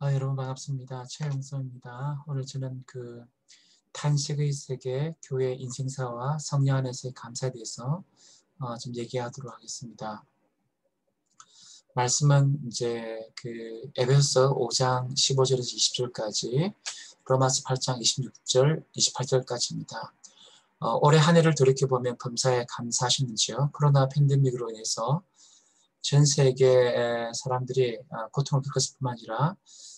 여러분 반갑습니다. 최영서입니다. 오늘 저는 탄식의 세계, 교회 인생사와 성령 안에서의 감사에 대해서 좀 얘기하도록 하겠습니다. 말씀은 이제 에베소서 5장 15절에서 20절까지, 로마서 8장 26절, 28절까지입니다. 올해 한 해를 돌이켜보면 범사에 감사하셨는지요? 코로나 팬데믹으로 인해서 전 세계 사람들이 고통을 겪었을 뿐만 아니라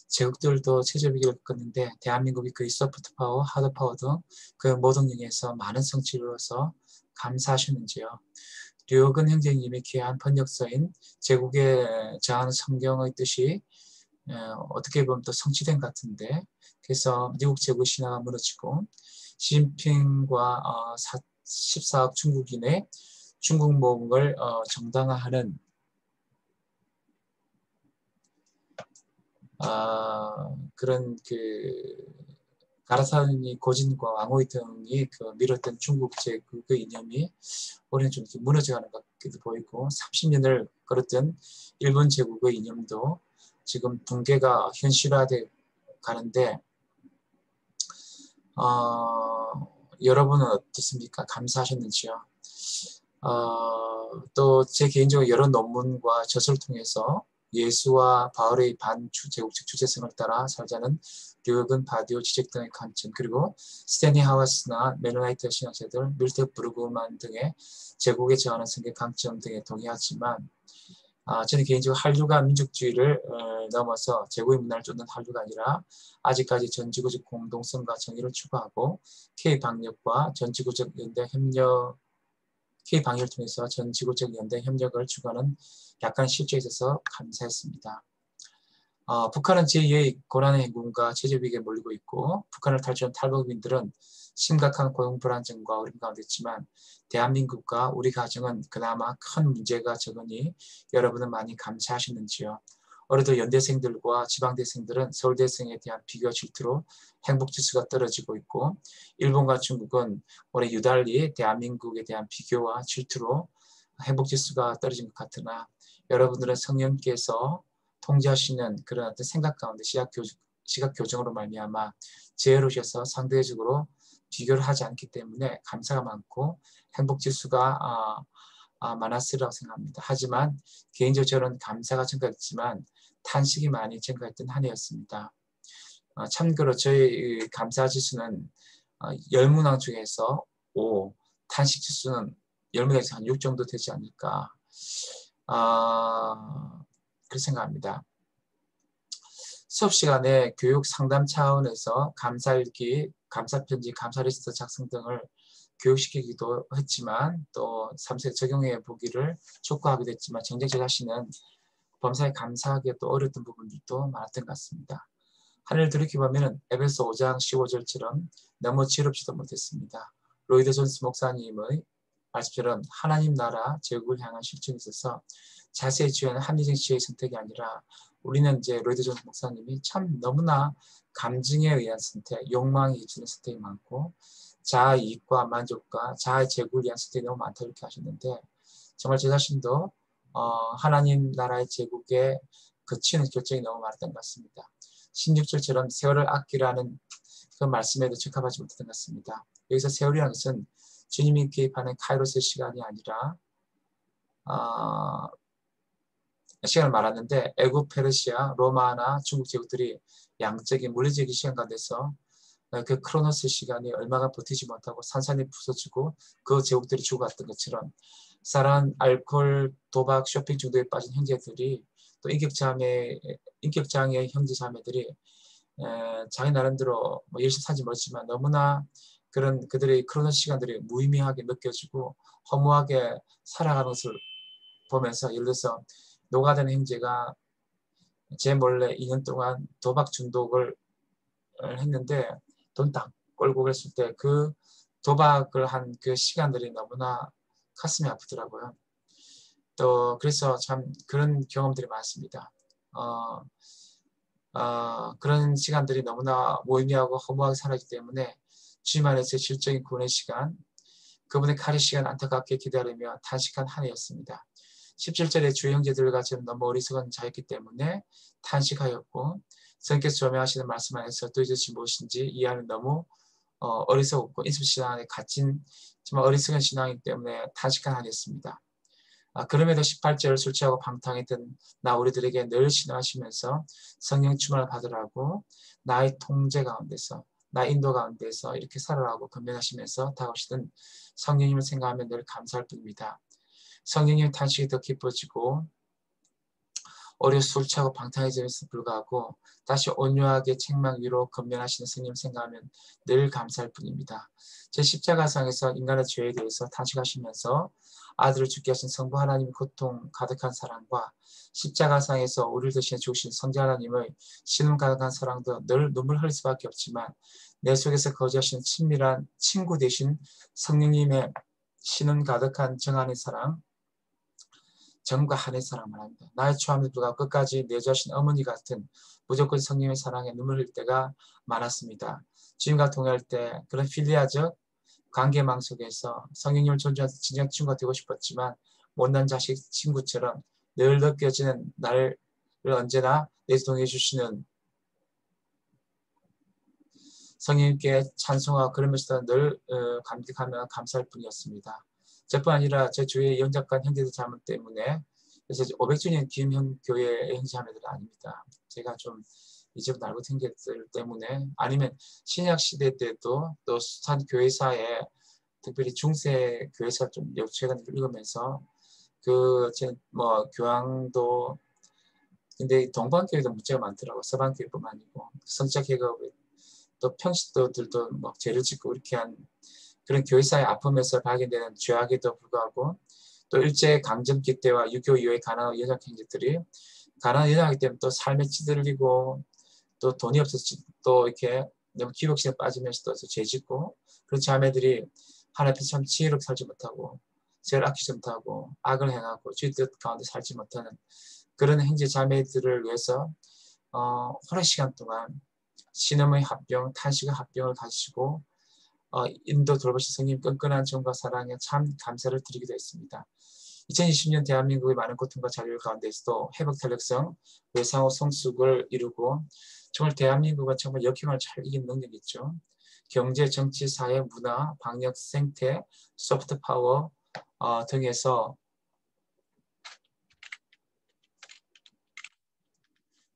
제국들도 체제위기를 겪었는데 대한민국이 그 소프트 파워, 하드 파워 등 그 모든 영역에서 많은 성취를 이루어서 감사하셨는지요. 류혁은 형제님이 귀한 번역서인 제국에 저하는 성경의 뜻이 어떻게 보면 또 성취된 것 같은데, 그래서 미국 제국 신화가 무너지고 시진핑과 14억 중국인의 중국 모험을 정당화하는 그런 가라사니 고진과 왕후이 등이 밀었던 중국 제국의 이념이 올해는 좀 무너져가는 것 같기도 보이고, 30년을 걸었던 일본 제국의 이념도 지금 붕괴가 현실화돼 가는데, 여러분은 어떻습니까? 감사하셨는지요? 또 제 개인적으로 여러 논문과 저서를 통해서 예수와 바울의 반제국적 주제성을 따라 살자는 류혁은 바디오 지적 등의 관점, 그리고 스탠리 하와스나 메노나이트 신학자들 밀트 브루그만 등의 제국에 저하는 성경 강점 등에 동의하지만, 저는 개인적으로 한류가 민족주의를 넘어서 제국의 문화를 쫓는 한류가 아니라 아직까지 전지구적 공동성과 정의를 추구하고 K방역과 전지구적 연대 협력, K방역을 통해서 전지구적 연대 협력을 추구하는 약간 실제에 있어서 감사했습니다. 북한은 제2의 고난의 행군과 체제위기에 몰리고 있고, 북한을 탈출한 탈북민들은 심각한 고용 불안정과 어려움 가운데 있지만 대한민국과 우리 가정은 그나마 큰 문제가 적으니 여러분은 많이 감사하셨는지요? 올해도 연대생들과 지방대생들은 서울대생에 대한 비교와 질투로 행복지수가 떨어지고 있고, 일본과 중국은 올해 유달리 대한민국에 대한 비교와 질투로 행복지수가 떨어진 것 같으나, 여러분들은 성령께서 통제하시는 그런 어떤 생각 가운데 시각 교정으로 말미암아 지혜로우셔서 상대적으로 비교를 하지 않기 때문에 감사가 많고 행복지수가 많았으리라고 생각합니다. 하지만 개인적으로 저는 감사가 증가했지만 탄식이 많이 증가했던 한 해였습니다. 참고로 저희 감사지수는 10문항 중에서 5, 탄식지수는 10문항에서 한 6 정도 되지 않을까, 그렇게 생각합니다. 수업 시간에 교육 상담 차원에서 감사일기, 감사편지, 감사리스트 작성 등을 교육시키기도 했지만, 또 3세 적용해 보기를 촉구하기도 했지만, 정작 저 자신은 범사에 감사하기에 또 어렸던 부분들도 많았던 것 같습니다. 한 해를 돌이켜보면 에베소 5장 15절처럼 너무 지럽지도 못했습니다. 로이드 존스 목사님의 말씀처럼 하나님 나라 제국을 향한 실천이 있어서 자세히 취하는 합리적 지혜의 선택이 아니라, 우리는 이제 로이드 존스 목사님이 참 너무나 감정에 의한 선택, 욕망이 이치는 선택이 많고 자아 이익과 만족과 자아의 제국을 위한 선택이 너무 많다 이렇게 하셨는데, 정말 제 자신도 하나님 나라의 제국에 그치는 결정이 너무 많았던 것 같습니다. 16절처럼 세월을 아끼라는 그 말씀에도 적합하지 못했던 것 같습니다. 여기서 세월이라는 것은 주님이 개입하는 카이로스의 시간이 아니라 시간을 말하는데, 애굽, 페르시아, 로마나 중국 제국들이 양적인 물리적인 시간 가운데서 그 크로노스 시간이 얼마가 버티지 못하고 산산이 부서지고 그 제국들이 죽어갔던 것처럼, 사랑, 알코올, 도박, 쇼핑 중독에 빠진 형제들이, 또 인격장애 형제 자매들이 자기 나름대로 열심히 살지 못했지만 너무나 그런 그들의 크로노스 시간들이 무의미하게 느껴지고 허무하게 살아가는 것을 보면서, 예를 들어서 노가다는 형제가 제 몰래 2년 동안 도박 중독을 했는데 돈 딱 꼴고 그랬을 때 그 도박을 한 그 시간들이 너무나 가슴이 아프더라고요. 또 그래서 참 그런 경험들이 많습니다. 그런 시간들이 너무나 무의미하고 허무하게 살았기 때문에 주님 안에서의 실적인 구원의 시간, 그분의 칼의 시간 안타깝게 기다리며 탄식한 한 해였습니다. 17절에 주 형제들과 저는 너무 어리석은 자였기 때문에 탄식하였고 성께서 조명하시는 말씀 안에서 또 이것이 무엇인지 이해하면 너무 어리석었고 인습신앙 안에 갇힌 정말 어리석은 신앙이기 때문에 탄식하겠습니다. 그럼에도 18절 술 취하고 방탕했던 나 우리들에게 늘 신호하시면서 성령 충만을 받으라고 나의 통제 가운데서 나 인도 가운데서 이렇게 살아라고 건면하시면서 다가오시던 성령님을 생각하면 늘 감사할 뿐입니다. 성령님의 탄식이 더 깊어지고 오히려 술 취하고 방탕해짐에도 불구하고 다시 온유하게 책망 위로 건면하시는 성령 생각하면 늘 감사할 뿐입니다. 제 십자가상에서 인간의 죄에 대해서 탄식하시면서 아들을 죽게 하신 성부 하나님의 고통 가득한 사랑과 십자가상에서 우리를 대신해 죽으신 성자 하나님의 신음 가득한 사랑도 늘 눈물 흘릴 수밖에 없지만 내 속에서 거주하시는 친밀한 친구 되신 성령님의 신음 가득한 정한의 사랑 정과 한의 사랑을 합니다. 나의 처함에도 불구하고 끝까지 내주하신 어머니 같은 무조건 성령의 사랑에 눈물 흘릴 때가 많았습니다. 주님과 동행할 때 그런 필리아적 관계망 속에서 성령님을 존중하는 진정 친구가 되고 싶었지만 못난 자식 친구처럼 늘 느껴지는 나를 언제나 내서 동행해 주시는 성령님께 찬송하고 그러면서도 늘 감격하며 감사할 뿐이었습니다. 저뿐 아니라 제 주위의 연작관 형제들 자매 때문에 그래서 500주년 기념 교회 형제자매들은 아닙니다. 제가 좀 이제부터 알고 생겼들 때문에 아니면 신약 시대 때도 또 수산 교회사에 특별히 중세 교회사 좀 최근 읽으면서 뭐 교황도 근데 동방교회도 문제가 많더라고. 서방교회뿐만 아니고 성착계급 또 평신도들도 막 죄를 짓고 이렇게 한 그런 교회사의 아픔에서 발견되는 죄악에도 불구하고 또 일제 강점기 때와 6.25 이후의 가난한 연약 형제들이 가난한 연약하기 때문에 또 삶에 찌들리고 또 돈이 없어서 또 이렇게 너무 기복심에 빠지면서 또 죄 짓고 그런 자매들이 하나님 앞에 참 지혜롭게 살지 못하고 죄를 아끼지 못하고 악을 행하고 주의 뜻 가운데 살지 못하는 그런 형제 자매들을 위해서 오랜 시간 동안 신음의 합병, 탄식의 합병을 가지고 인도 돌보신 성님 끈끈한 정과 사랑에 참 감사를 드리기도 했습니다. 2020년 대한민국의 많은 고통과 자유 가운데서도 회복 탄력성, 외상후 성숙을 이루고 정말 대한민국은 정말 역경을 잘 이긴 능력이 있죠. 경제, 정치, 사회, 문화, 방역, 생태, 소프트 파워 등에서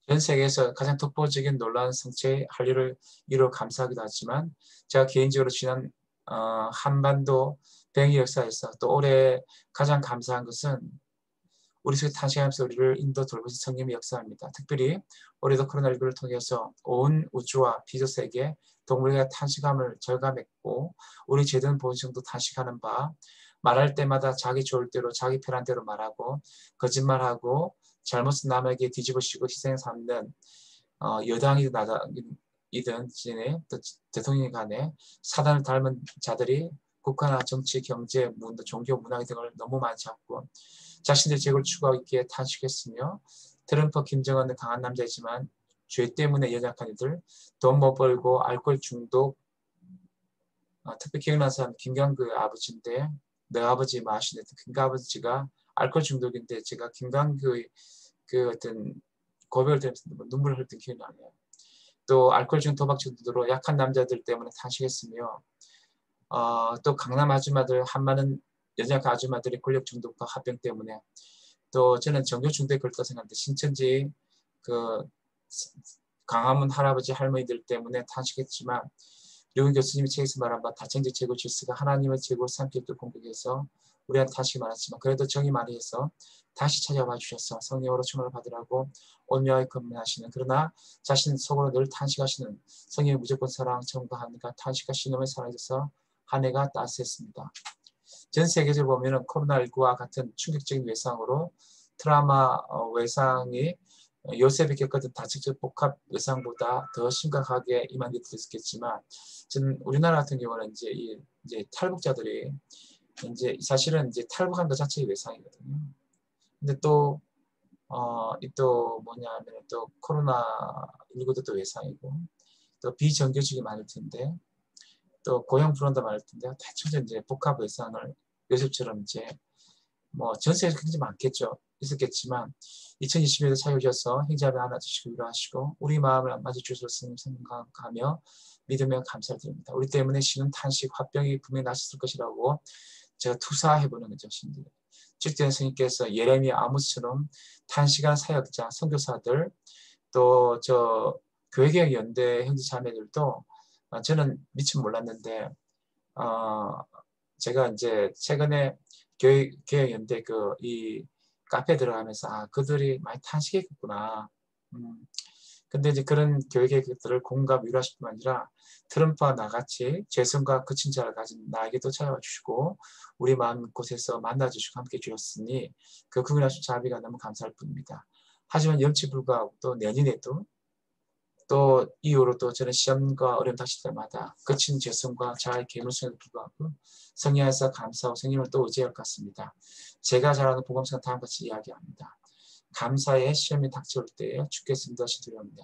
전 세계에서 가장 독보적인 놀라운 성취의 한류를 이루어 감사하기도 하지만 제가 개인적으로 지난 한반도 병의 역사에서 또 올해 가장 감사한 것은 우리 속에 탄생하면서 우리를 인도 돌보신 성령의 역사입니다. 특별히 올해도 코로나19를 통해서 온 우주와 비조세계 동물의 탄식함을 절감했고 우리 제도는 보증도 탄식하는 바 말할 때마다 자기 좋을 대로 자기 편한 대로 말하고 거짓말하고 잘못은 남에게 뒤집어씌고 희생 삼는 여당이든 나당이든 또 대통령 간에 사단을 닮은 자들이 국가나 정치, 경제, 문화, 종교, 문화 등을 너무 많이 잡고 자신들의 재고를 추구하고 있기에 탄식했으며 트럼프, 김정은은 강한 남자이지만 죄 때문에 연약한 이들, 돈 못 벌고 알코올 중독, 특히 기억나는 사람 김강규의 아버지인데 내 아버지 마시는 김아버지가 알코올 중독인데 제가 김강규의 그 어떤 고백을 들으면서 눈물을 흘렸던 기억이 나네요. 또 알코올 중 도박 중독으로 약한 남자들 때문에 탄식했으며 또 강남 아줌마들 한 많은 연약한 아줌마들의 권력 중독과 합병 때문에 또 저는 종교 중독에 걸렸다 생각하는데 신천지 그 강화문 할아버지 할머니들 때문에 탄식했지만 류은 교수님이 책에서 말한 바 다층적 제고 질서가 하나님의 제고를 삼키기를 공격해서 우리한테 탄식이 많았지만 그래도 정이 많이 해서 다시 찾아와 주셔서 성령으로 충만을 받으라고 온유하게 건면하시는 그러나 자신 속으로 늘 탄식하시는 성령의 무조건 사랑 청구하니까 탄식하시는 놈의 사랑에서 한 해가 따스했습니다. 전 세계적으로 보면 코로나19와 같은 충격적인 외상으로 트라우마 외상이 요셉이 겪었던 다층적 복합 외상보다 더 심각하게 임한 게 있었겠지만 저는 우리나라 같은 경우는 이제 탈북자들이 이제 사실은 이제 탈북한 것 자체가 외상이거든요. 근데 또 뭐냐면 또 코로나19도 또 외상이고 또 비정규직이 많을 텐데 또 고용 불안도 많을 텐데 대충 이제 복합 외상을 요셉처럼 이제 뭐 전 세계에서 굉장히 많겠죠. 있었겠지만 2020년에 찾아오셔서 형제자매 안아주시고 위로하시고 우리 마음을 맞아주셔서 생각하며 믿으며 감사를 드립니다. 우리 때문에 쉬는 탄식, 화병이 분명히 나셨을 것이라고 제가 투사해보는 거죠. 신들. 주된 스님께서 예레미야, 아모스처럼 단시간 사역자, 선교사들 또 저 교회개혁 연대 형제자매들도 저는 미처 몰랐는데 제가 이제 최근에 교회개혁 연대 이 카페 들어가면서 그들이 많이 탄식했구나. 근데 이제 그런 교회개혁들을 공감 위로하실 뿐만 아니라 트럼프와 나같이 죄성과 그친 자를 가진 나에게도 찾아와 주시고 우리 마음 곳에서 만나 주시고 함께 주셨으니 그 긍휼하신 자비가 너무 감사할 뿐입니다. 하지만 염치 불구하고 또 내년에도 또 이후로 또 저는 시험과 어려움 닥칠 때마다 거친 죄성과 자아의 계물성에도 불구하고 성령 안에서 감사하고 성령을 또 의지할 것 같습니다. 제가 잘 아는 복음서는 다음과 같이 이야기합니다. 감사의 시험이 닥쳐올 때에 주께서 인도하시 두려운데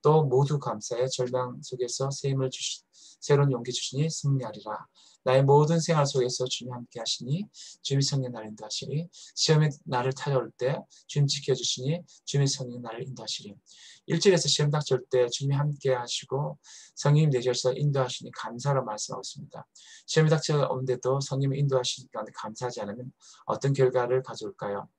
또 모두 감사의 절망 속에서 새 힘을 새로운 용기 주시니 승리하리라. 나의 모든 생활 속에서 주님 함께 하시니 주님이 성령 나를 인도하시리. 시험이 나를 찾아올 때 주님 지켜주시니 주님의 성령 나를 인도하시리. 1절에서 시험 닥쳐올 때 주님이 함께 하시고 성령님 내주셔서 인도하시니 감사로 말씀하고 있습니다. 시험이 닥쳐오는데도 성령님이 인도하시니까 감사하지 않으면 어떤 결과를 가져올까요?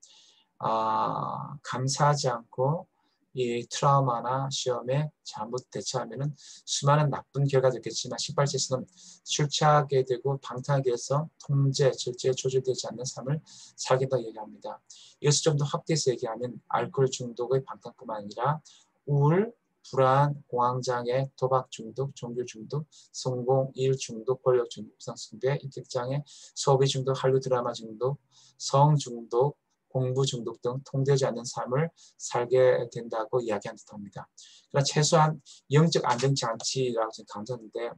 감사하지 않고 이 트라우마나 시험에 잘못 대처하면 수많은 나쁜 결과도 있겠지만 18節에서는 술 취하게 되고 방탕하게 해서 통제, 절제에 조절되지 않는 삶을 살겠다고 얘기합니다. 이것을 좀 더 확대해서 얘기하면 알코올 중독의 방탕뿐만 아니라 우울, 불안, 공황장애, 도박 중독, 종교 중독, 성공, 일 중독, 권력 중독, 비상승배, 인격장애, 소비 중독, 한류 드라마 중독, 성 중독, 공부 중독 등 통제되지 않는 삶을 살게 된다고 이야기한 듯합니다. 그러나 최소한 영적 안정장치라고 저는 감사하는데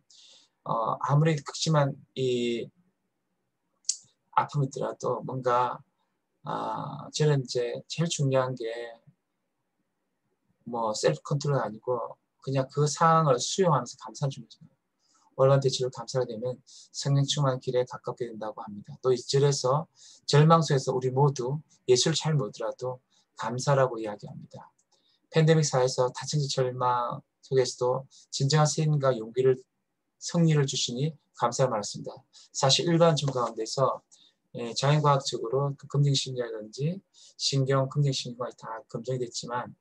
아무리 극심한 이 아픔이 있더라도 뭔가 저는 이제 제일 중요한 게 뭐 셀프 컨트롤이 아니고 그냥 그 상황을 수용하면서 감사를 주는 거예요. 온라인 대치로 감사가 되면 성령 충만 길에 가깝게 된다고 합니다. 또 1절에서 절망 속에서 우리 모두 예수를 잘 모르더라도 감사라고 이야기합니다. 팬데믹 사회에서 다층지 절망 속에서도 진정한 세임과 용기를 승리를 주시니 감사를 말했습니다. 사실 일반 중 가운데서 자연과학적으로 금융심리라든지 신경, 긍정심리가 다 검증이 됐지만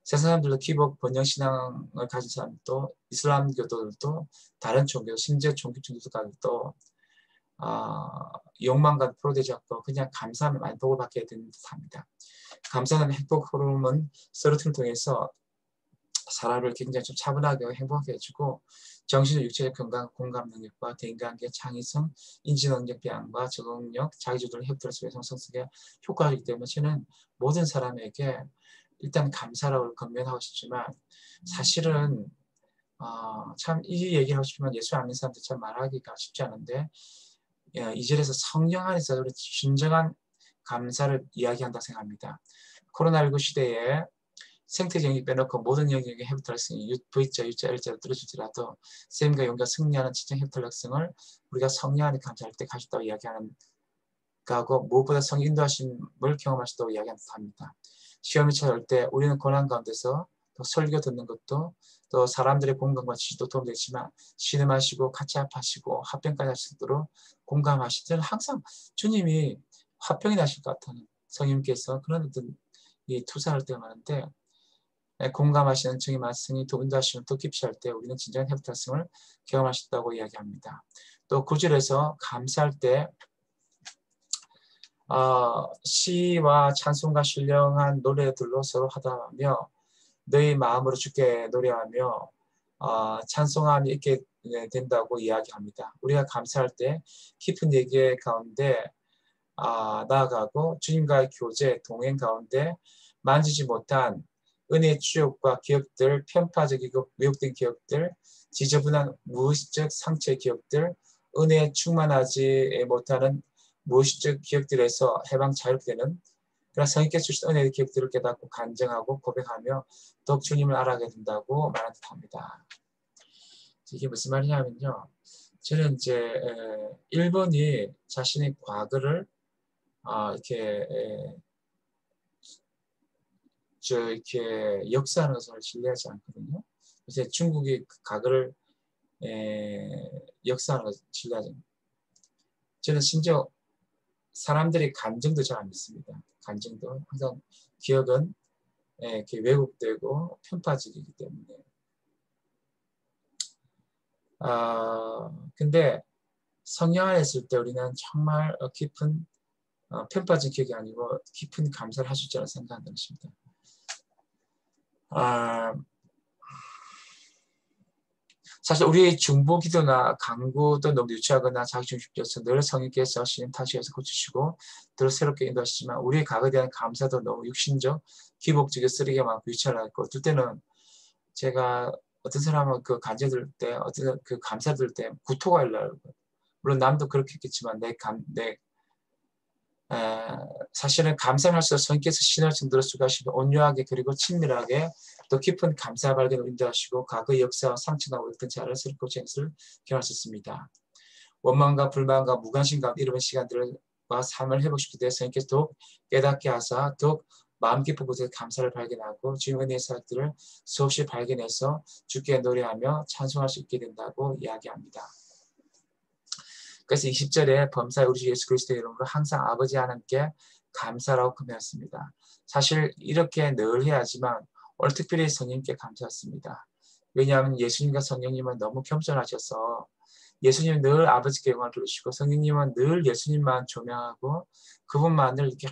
세상 사람들도 기복 번영신앙을 가진 사람도 이슬람교도들도 다른 종교, 심지어 종교 중독자들도 욕망과 포로되지 않고 그냥 감사하면 많이 복을 받게 되는 듯합니다. 감사는 행복 호르몬 세로토닌을 통해서 사람을 굉장히 좀 차분하게 행복하게 해주고 정신적 육체적 건강, 공감 능력과 대인관계, 창의성, 인지 능력 배양과 적응력, 자기주도를 회복할 수 있는 성숙에 효과이기 때문에 저는 모든 사람에게 일단 감사라고 건면하고 싶지만 사실은 참 이 얘기를 하고 싶지만 예수 안 믿는 사람들 참 말하기가 쉽지 않은데 2절에서 성령 안에서 진정한 감사를 이야기한다 생각합니다. 코로나19 시대에 생태 영역 빼놓고 모든 영역에 해부탈성이 V자, U자, L자로 떨어질지라도 쌤과 용과 승리하는 진정 해부탈성을 우리가 성령 안에 감사할 때 가졌다고 이야기하는 거고 무엇보다 성 인도하심을 경험하셨다고 이야기한 듯합니다. 시험이 찾아올 때 우리는 고난 가운데서 또 설교 듣는 것도 또 사람들의 공감과 지지도 도움되지만 신음하시고 같이 합하시고 화평까지 하시도록 공감하시던 항상 주님이 화평이 나실 것 같다는 성령께서 그런 어떤 이 투사할 때가 많은데 공감하시는 증의 말씀이 또 인도하시면 또 깊이 할 때 우리는 진정한 회복달성을 경험하셨다고 이야기합니다. 또 9절에서 감사할 때 시와 찬송과 신령한 노래들로 서로 하다하며 너희 마음으로 주께 노래하며 찬송함이 있게 된다고 이야기합니다. 우리가 감사할 때 깊은 얘기 가운데 나아가고 주님과의 교제, 동행 가운데 만지지 못한 은혜의 추억과 기억들, 편파적이고 왜곡된 기억들, 지저분한 무의식적 상처의 기억들, 은혜에 충만하지 못하는 무의식적 기억들에서 해방 자유롭게 되는 그러나 성령께서 주신 은혜의 기억들을 깨닫고 간증하고 고백하며 더욱 주님을 알아가게 된다고 말한 듯합니다. 이게 무슨 말이냐면요. 저는 이제 일본이 자신의 과거를 이렇게 이렇게 역사하는 것을 신뢰하지 않거든요. 요새 중국이 과거를 역사하는 것을 신뢰하지 않습니다. 저는 심지어 사람들이 감정도 잘 안 믿습니다. 감정도 항상 기억은 이렇게 왜곡되고 편파적이기 때문에. 근데 성령 안에 있을 때 우리는 정말 깊은 편파적 기억이 아니고 깊은 감사를 할 수 있다고 생각한다는 것입니다. 사실 우리의 중보 기도나 강구도 너무 유치하거나 자기중심적이어서 늘 성령께서 신임 타시에서 고치시고 늘 새롭게 인도하시지만 우리의 과거에 대한 감사도 너무 육신적, 기복적인 쓰레기가 많고 유치하고 어떨 때는 제가 어떤 사람은 그 간제 들 때, 어떤 그 감사 들 때 구토가 일어나요. 물론 남도 그렇게 했겠지만 사실은 감사할수록 성령께서 신을 정도로 수고하시고 온유하게 그리고 친밀하게 또 깊은 감사 발견을 인도하시고 과거의 역사와 상처나 어떤 자를 새롭고 재것을 경험할 수 있습니다. 원망과 불만과 무관심과 이런 시간들과 삶을 회복시키기 위해 성령께서 더욱 깨닫게 하사 더욱 마음 깊은 곳에서 감사를 발견하고 주님의 은혜의 사역들을 수없이 발견해서 주께 노래하며 찬송할 수 있게 된다고 이야기합니다. 그래서 20절에 범사의 우리 주 예수 그리스도의 이름으로 항상 아버지 하나님께 감사라고 금했습니다. 사실 이렇게 늘 해야지만 오늘 특별히 성령님께 감사했습니다. 왜냐하면 예수님과 성령님은 너무 겸손하셔서 예수님은 늘 아버지께 영광을 돌리시고 성령님은 늘 예수님만 조명하고 그분만을 이렇게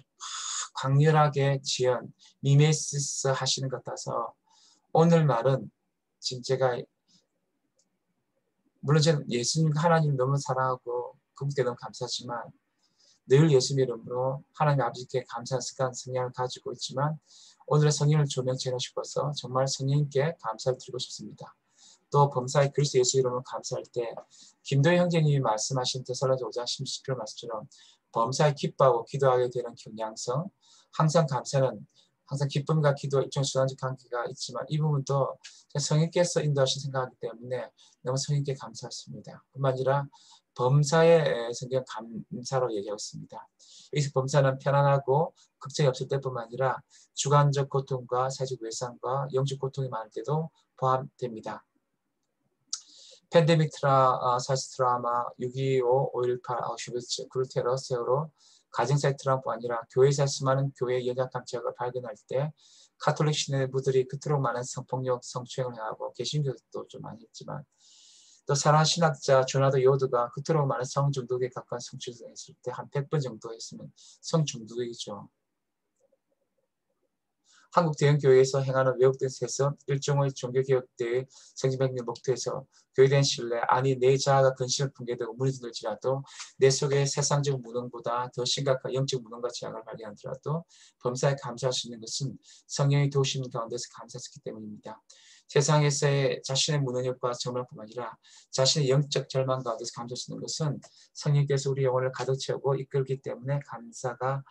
강렬하게 지연 미메시스 하시는 것 같아서 오늘 말은 지금 제가 물론 저는 예수님 하나님 너무 사랑하고 그분께 너무 감사하지만 늘 예수님 이름으로 하나님 아버지께 감사한 습관 성향을 가지고 있지만 오늘의 성령을 조명체하고 싶어서 정말 성령님께 감사를 드리고 싶습니다. 또 범사의 그리스도 예수 이름으로 감사할 때 김도희 형제님이 말씀하신 데살로니가 5장 10절 말씀처럼 범사에 기뻐하고 기도하게 되는 경향성 항상 감사는 항상 기쁨과 기도와 일종의 수단적 관계가 있지만 이 부분도 성령께서 인도하신 생각이기 때문에 너무 성령께 감사했습니다. 뿐만 아니라 범사의 성경 감사로 얘기하고 있습니다. 여기서 범사는 편안하고 걱정이 없을 때뿐만 아니라 주관적 고통과 사회적 외상과 영적 고통이 많을 때도 포함됩니다. 팬데믹 사이스 트라우마, 6.25, 5.18, 아우슈비츠, 구르테러, 세월호, 가정사의 트라우마뿐 아니라 교회에서 수많은 교회의 연약한 지역을 발견할 때 카톨릭 신부들이 그토록 많은 성폭력, 성추행을 하고 개신교도 좀 많이 했지만 또 사랑하는 신학자 조나도 요드가 그토록 많은 성중독에 가까운 성추행을 했을 때 한 100번 정도 했으면 성중독이죠. 한국 대형교회에서 행하는 왜곡된 세습, 일종의 종교개혁대의 생지백리 목표에서 교회된 신뢰, 아니 내 자아가 근심을 붕괴되고 무너질지라도 내 속에 세상적 무능보다 더 심각한 영적 무능과 재앙을 발견하더라도 범사에 감사할 수 있는 것은 성령의 도우심 가운데서 감사할 수 있기 때문입니다. 세상에서의 자신의 무능력과 절망뿐만 아니라 자신의 영적 절망 가운데서 감사할 수 있는 것은 성령께서 우리 영혼을 가득 채우고 이끌기 때문에 감사가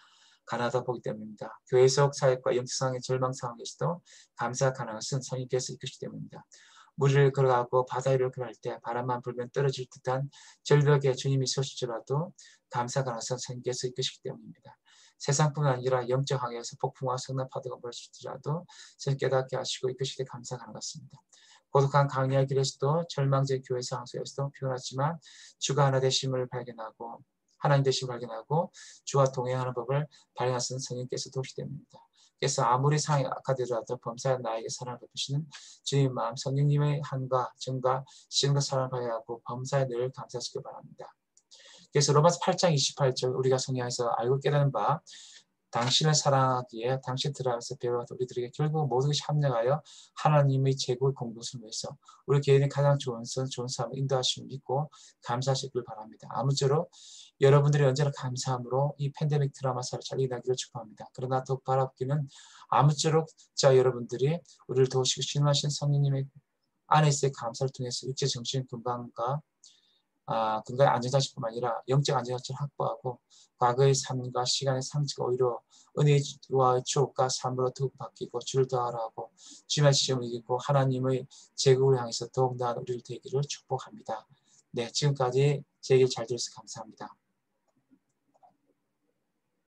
가능하다 보기 때문입니다. 교회 속 사역과 영적상의 절망 상황에서도 감사가 가능한 것은 성령께서 이끄시기 때문입니다. 물을 걸어가고 바다 위를 걸어갈 때 바람만 불면 떨어질 듯한 절벽에 주님이 서실지라도 감사가 가능한 것은 성령께서 이끄시기 때문입니다. 세상뿐만 아니라 영적 항해에서 폭풍과 성난 파도가 몰아칠지라도 성령 깨닫게 하시고 이끄시기 감사가 가능한 것입니다. 고독한 강야의 길에서도 절망적인 교회 상황 속에서도 피곤하지만 주가 하나 되심을 발견하고 하나님 되심을 발견하고 주와 동행하는 법을 발견하시는 성령께서 도우시됩니다. 그래서 아무리 상황이 악하더라도 범사한 나에게 사랑을 베푸시는 주님의 마음, 성령님의 한과 정과 신과 사랑을 발견하고 범사에 늘 감사하시기 바랍니다. 그래서 로마서 8장 28절 우리가 성령에서 알고 깨닫는 바 당신을 사랑하기에 당신 들어가서 배워서 우리들에게 결국 모든 것이 합력하여 하나님의 제국의 공동을 위해서 우리 개인의 가장 좋은 삶을 인도하심을 믿고 감사하시길 바랍니다. 아무쪼록 여러분들이 언제나 감사함으로 이 팬데믹 드라마사를 잘 이겨나기를 축복합니다. 그러나 더욱 바라기는 아무쪼록 저 여러분들이 우리를 도우시고 신뢰하신 성령님의 안에서의 감사를 통해서 육체 정신 건강과 근간의 안전장치뿐만 아니라 영적 안전장치를 확보하고 과거의 삶과 시간의 상처가 오히려 은혜와 추억과 삶으로 더욱 바뀌고 주를 더하라고 주님의 시험을 이기고 하나님의 제국을 향해서 더욱 나은 우리를 되기를 축복합니다. 네, 지금까지 제 얘기를 잘 들어서 감사합니다.